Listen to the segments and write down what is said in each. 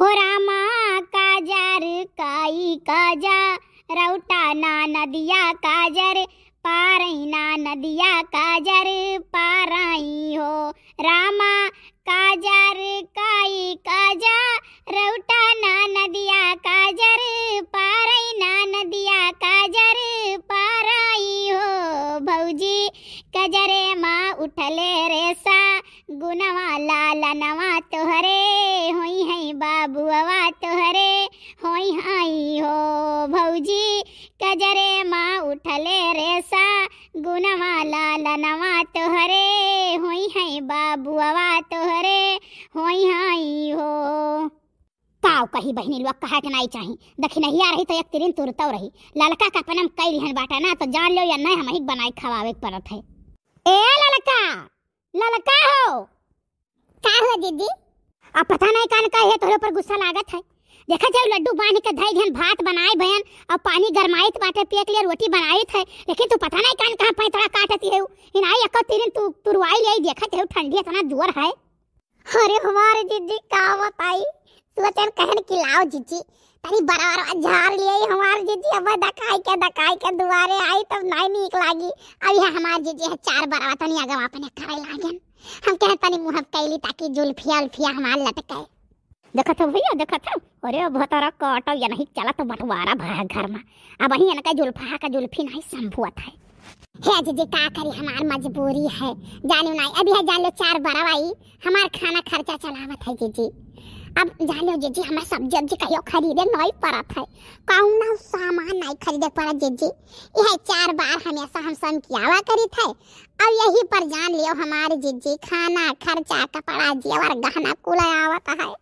हो रामा काजर काई काजा रौटा ना नदिया काजर पारई ना नदिया काजर पारई हो रामा काजर काई काजा रौटा ना नदिया काजर पारई ना नदिया काजर पारई हो भौजी कजरे माँ उठले रेसा गुनवा लालनवा तोहरे होई है बाबुआ तोहरे होई हाई हो भौजी कजरे माँ उठले रेसा गुनवा लालनवा तोहरे होई है बाबुआ तोहरे होई हाई हो। काव कही बहनी लोग कहा के नहीं चाही दखी नहीं आ रही तो एक तिरिन तुरतो रही ललका का पनम कई रिहन बाटा ना तो जान लो या नहीं हम ही बनाई खवावे पड़त है। ए ललका ललका हो का हो दीदी अब पता नहीं कान का है तोरे पर गुस्सा लागत है। देखा जाओ लड्डू बांध के धई धन भात बनाए बहन और पानी गरमाइत बाटे पिए के लिए रोटी बनाइत है लेकिन तू पता नहीं कान कहां पैतरा काटती है इनाई एक तीन तू तुरवाई ले देखत है ठंडी इतना जोर है। अरे हमारे दीदी का बताई सोचन कहन खिलाओ जीजी तनी बराबर झाड़ लिए हमार जीजी अब दकाई के दुआरे आई तब नहीं नीक लागी अब यह हमार जीजी है चार बराबर तनी अगवा अपने करे लागन हम कह तनी मुंह कैली ताकि जुल्फिया उल्फिया हमार लटके देखत हो भैया देखत हो। अरे भतरा काटो या नहीं चला तो बंटवारा भरा घर में अब वही इनका जुल्फा का जुल्फी नहीं संभुत है। हे जीजी का करी हमार मजबूरी है जानो नहीं अभी है जान लो चार बराबाई हमार खाना खर्चा चलावत है जीजी अब जानो जीजी हमार सब्जी कहियो खरीदे नहीं पड़त है कौनो सामान नहीं खरीदे पड़त जीजी यह चार बार हमेशा हम सन कियावा करित है अब यही पर जान लियो हमारे जीजी खाना खर्चा कपड़ा जेवर गहना कुल आवत है।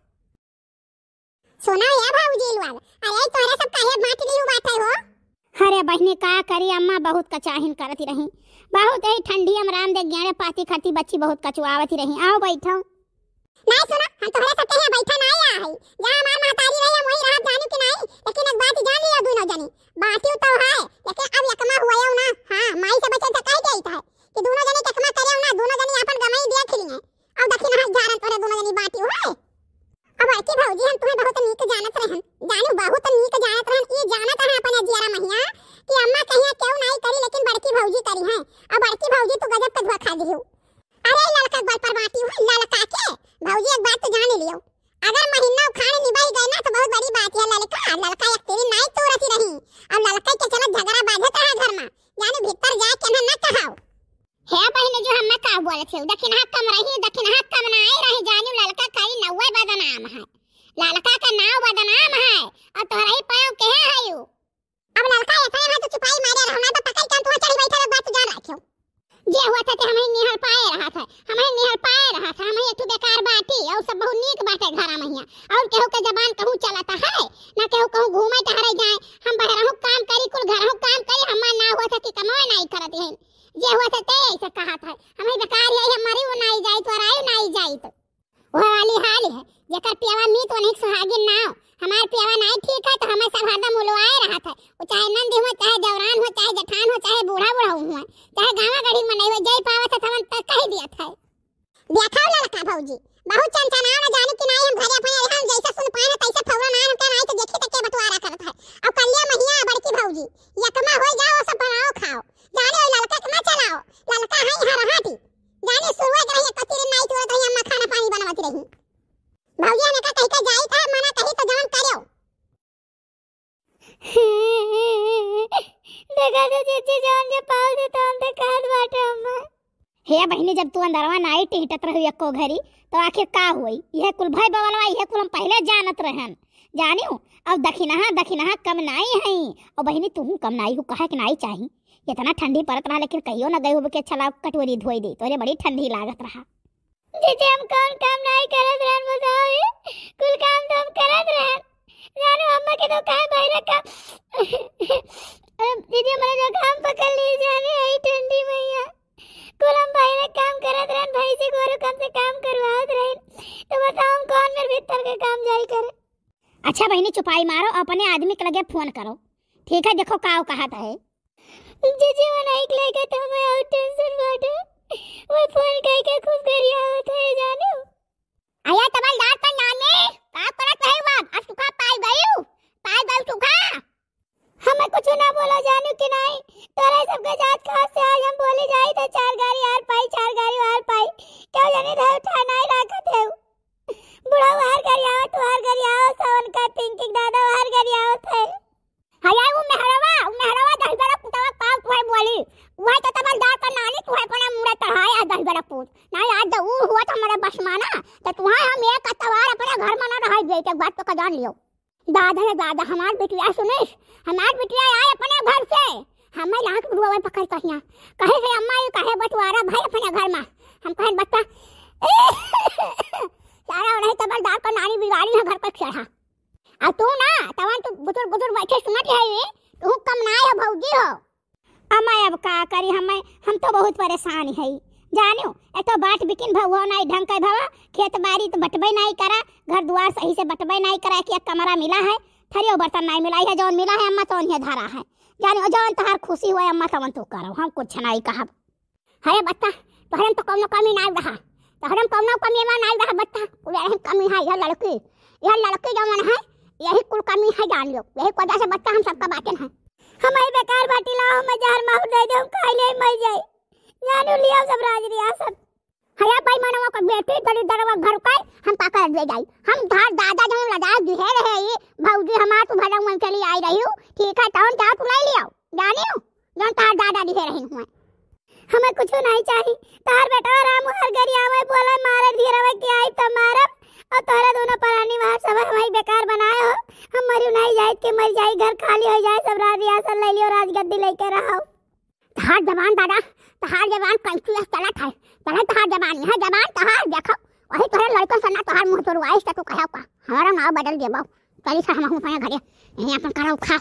सोना या भाऊजी लोग अरे तोरे सब काहे बात नहीं बात है हो। अरे बहनी का करी अम्मा बहुत कचाहिन करती रही बहुत ही ठंडी अमराम दे ज्ञाने पाती खाती बच्ची बहुत कचुआवती रही आओ बैठो। नहीं सुना हम तोहरे सब कहे बैठा नहीं आ है जहां हमार मातारी रही हम वही रह जानू कि नहीं लेकिन एक बात जान लियो दोनों जनी बातियो तो है लेकिन अब यकमा हुआ हो ना हां माई से बचन त कह देत है कि दोनों जनी यकमा करे ना दोनों जनी अपन गमई देख लिए अब दखिन हां जारन तोरे दोनों जनी बाती है। अब आके भौजी हम तुम्हें बहुत नीक जानत रहन जानू बहुत नीक जानत रहन ई जानत है अपन जियारा महिया कि अम्मा कहिया क्यों नहीं करी लेकिन बड़की भौजी करी है अब बड़की भौजी तो गजब का धोखा खा दी हो। अरे लड़का गल पर बाती हो लड़का के भौजी एक बात तो जान लियो अगर महीना उखाड़ निभाई गए ना तो बहुत बड़ी बात है लड़का एक तेरी नहीं तोड़ती रही अब लड़का के चलो झगड़ा बांधता है घर में जानू भीतर जाए के ना कहाओ हे बहने जो हम का बोले थे दक्षिण हाथ कम रही दक्षिण हाथ कम ना आई रही जानू लड़का खाली नौवे बदनाम है लड़का का नाम बदनाम है और तोहरा ही पायो के है यू अब लड़का ऐसा है तो चुपाई मारे रहना तो पकड़ के तू चढ़ी बैठा बात जान रखियो जे हुआ था कि हमें निहर पाए रहा था हमें एक बेकार बाटी और सब बहुत नीक बाटे घरा महिया और केहू के जबान कहूं चलाता है ना केहू कहूं घूमे टहरे जाए हम बहरहु काम करी कुल घरहु काम करी हमार ना हुआ था कि कमाए नहीं करत है जे हुआ था ते ऐसे कहा था हमें बेकार है हमारी वो नहीं जाई तो राय नहीं जाई तो वो वाली हाल है जेकर पेवा मीत वही सुहागिन ना हमार पेवा नहीं ठीक है तो हमें सब हरदम उलवाए रहा था वो चाहे नंद हो चाहे जवरान हो चाहे जठान हो चाहे बूढ़ा हो चाहे गावा गढ़ी में नहीं हो जय पावा था तमन तक कह दिया था देखाओ लड़का भौजी बहुत चंचनाव न जाने कि नहीं हम घरे अपने हम जैसा सुन पाए ना तैसे फौरा ना हम नहीं तो देखी तक के बटवारा करत है अब कलिया महिया बड़की भौजी यकमा हो जाओ सब बनाओ खाओ जाने ओ लड़का के ना चलाओ लड़का है हर हाटी जाने शुरुआत रही कतिर नहीं तो रही अम्मा खाना पानी बनावती रही भौजी ने कहा कहीं जाई था मना कहीं तो जवन करियो देखा तो जीजी जान जे पाल दे तो अंदर कहत बाटे अम्मा हे बहनी जब तू अंदरवा नाई टिहटत रही एको घरी तो आखिर का हुई यह कुल भाई बवलवा यह कुल हम पहले जानत रहन जानियो अब दखिनहा कम नाई है और बहनी तू कम नाई हो कहा कि नाई चाही इतना ठंडी पड़त रहा लेकिन कहियो ना गई हो के छला कटोरी धोई दी तोरे बड़ी ठंडी लागत रहा जीजी हम कौन काम नहीं करत रहन बताओ कुल काम तो हम करत रहन जानो अम्मा के तो काहे बाहर का दीदी हमारा जो काम पकड़ ली जाने आई ठंडी मैया कुल हम बाहर काम करत रहन भाई से गोरो कम से काम करवात रहन तो बताओ हम कौन मेरे भीतर के काम जाई करे। अच्छा बहनी चुपाई मारो अपने आदमी के लगे फोन करो ठीक है देखो काव कहा था है जीजी वो नहीं लेके तो हमें आउट टेंशन बाटे वो फोन करके खूब गरिया होता है जानो आया तबल दार पर नाने का करत है का थिंकिंग दादा हर घर आवत है। हया वो मेहरवा दही बड़ा पुतवा पाव तुहे बोली वह तो तबल दार का नानी तुहे पना मुड़ा चढ़ाया दही बड़ा पुत ना आज द ऊ हुआ था हमारा बसमाना तो तुहा हम एक कतवार अपने घर में ना रह गई एक बात तो का जान लियो। दादा हमार बिटिया सुनिस हमार बिटिया आए अपने घर से हमें लाख बुआ पकड़ कहिया कहे से अम्मा ये कहे बटवारा भाई अपने घर में हम कहे बच्चा सारा नहीं तबल दार का नानी बिगाड़ी है घर पर चढ़ा आ तू ना तवन तू बुजुर्ग बैठे सुनत है ये तू कम ना है भौजी हो। अम्मा अब का करी हम तो बहुत परेशान है जानियो ए तो बाट बिकिन भव नहीं ढंग के भवा खेत बाड़ी तो बटबे नहीं करा घर द्वार सही से बटबे नहीं करा कि एक कमरा मिला है थरियो बर्तन नहीं मिला है जौन मिला है अम्मा तो उन्हें धारा है जानियो जौन तहार खुशी हुए अम्मा तवन तो करो हम कुछ नहीं कहब। अरे बच्चा तोहरम तो कौनो कमी नहीं रहा तोहरम कौनो कमी में नहीं रहा बच्चा पूरे कमी है यह लड़की जौन है यही कुल कमी है जान लो यही वजह से बच्चा हम सबका बातें है हमारे बेकार बाटी लाओ मैं जहर माहौल दे दे हम खाई ले मर जाए जानो लिया सब राज रियासत हया भाई मनवा को बेटी तड़ी दरवा घर का हम पाकर ले जाई हम धार दादा जो लगा दिहे रहे ये भौजी हमार तू भला मन चली आई रही हूं ठीक है टाउन जा तू ले लियो जानियो जौन तार दादा दिहे रही हुए हमें कुछ नहीं चाहिए तार बेटा राम हर गरिया में बोला मारे धीरवा के आई तो मारब और तोरा दोनों परानी मार सब हमारी बेकार बनाए हो हम मरी नहीं जाए के मर जाए घर खाली हो जाए सब राज रियासत ले लियो राजगद्दी लेके रहो। तहार जवान दादा तहार जवान कंफ्यूज चलत है तहार जवान है जवान तहार देखो वही तोरे लड़कन सन्ना तहार मुंह तोड़ आइस तो कहौ का हमारा नाम बदल देबो चली सा हम अपने घरे यहीं अपन कराओ खा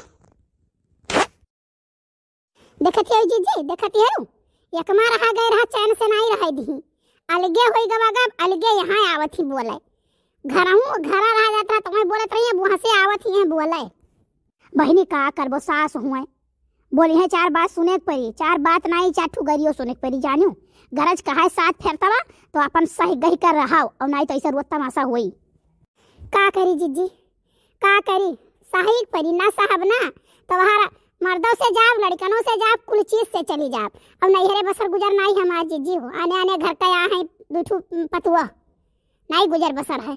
देखती है जीजी देखती है एक मार रहा गए रहा चैन से नहीं रह दी अलगे होई गवागा अलगे यहाँ आवत ही बोले घरा रह जाता तो मैं बोलत रही है वहां से आवत ही है बोले बहनी का करबो सास हुए बोली है चार बात सुने पड़ी चार बात नहीं चाठू गरियो सुने पड़ी जानियो गरज कहा साथ फेरतवा तो अपन सही गही कर रहा और नहीं तो ऐसा रोज तमाशा हुई का करी जीजी का करी सही पड़ी ना साहब ना तो वहां मर्दों से जाब लड़कनों से जाब कुल चीज से चली जाब अब नैहरे बसर गुजर नहीं हमारे जीजी हो आने आने घर का यहाँ है दूठू पतुआ नहीं गुजर बसर है